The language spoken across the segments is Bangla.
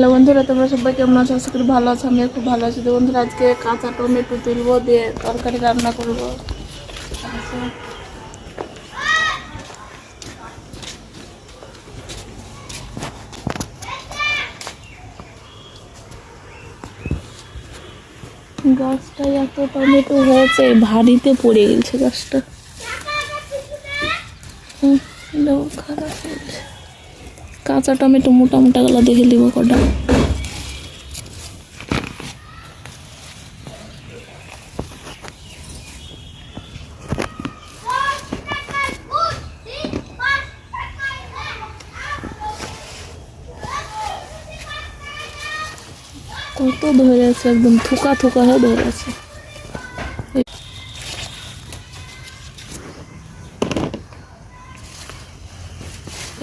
হ্যালো বন্ধুরা, তোমরা সবাই কেমন আছো? আশা করি ভালো আছো। আমিও খুব ভালো আছি। তো বন্ধুরা, আজকে কাঁচা টমেটো তুলবো, দিয়ে তরকারি রান্না করবো। গাছটায় এত টমেটো হয়েছে, ভারীতে পড়ে গেছে গাছটা। খারাপ হয়েছে। কাঁচা টমেটো মোটা মোটা গলা দেখে দিব কটা। কত ধরে আছে, একদম থুকা থুকা হয়ে ধরে আছে।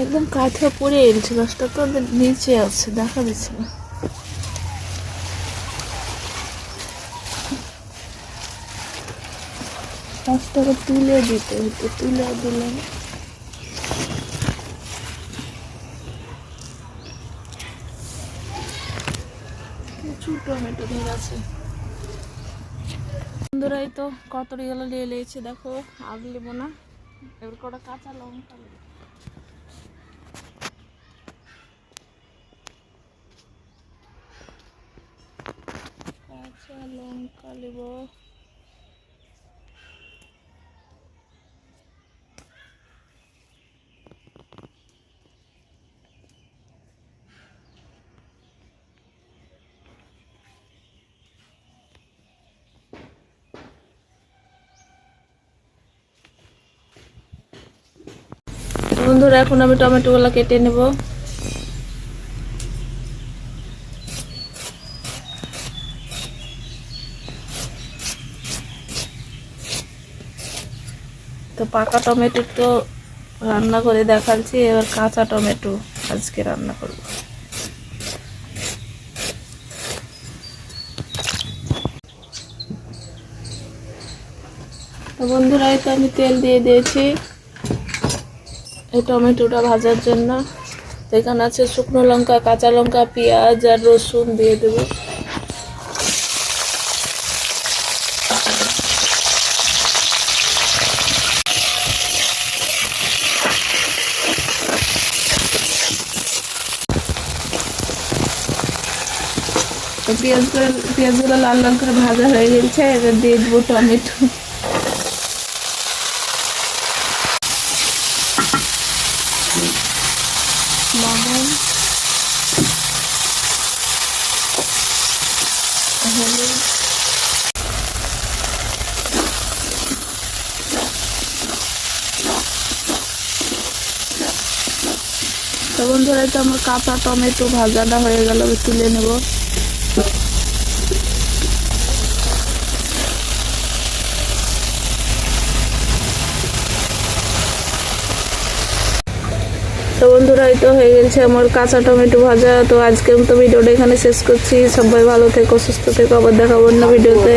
একদম কাঠে পড়ে এলছে গাছটা, তো নিচে আছে, দেখা দিচ্ছে না। গাছটাকে তুলে দিতে হতো, তুলে দিলাম। প্রচুর টমেটো ধরে আছে। বন্ধুরা, এই তো কতরি গেলো নিয়ে লেগেছে, দেখো। আর নেবো না, এবার কটা কাঁচা লঙ্কা নেব। কাঁচা লঙ্কা নেব। বন্ধুরা, এখন আমি টমেটো গুলা কেটে নেব। তো পাকা টমেটো তো রান্না করে দেখাচ্ছি, এবার কাঁচা টমেটো আজকে রান্না করব। তো বন্ধুরা, এই তো আমি তেল দিয়ে দিয়েছি এই টমেটোটা ভাজার জন্য। এখানে আছে শুকনো লঙ্কা, কাঁচা লঙ্কা, পেঁয়াজ আর রসুন দিয়ে দেবো। তো পেঁয়াজগুলো লাল লাল করে ভাজা হয়ে গেছে, এবার দিয়ে দেবো টমেটো। লবণ, হলুদ, তো বন্ধুরা, তো আমার কাঁচা টমেটো ভাজাটা হয়ে গেল, তুলে নেব। তো বন্ধুরা, এই তো হয়ে গেছে আমার কাঁচা টমেটো ভাজা। তো আজকের মতো ভিডিওটা এখানে শেষ করছি। সবাই ভালো থেকো, সুস্থ থেকো, আবার দেখাবো অন্য ভিডিওতে।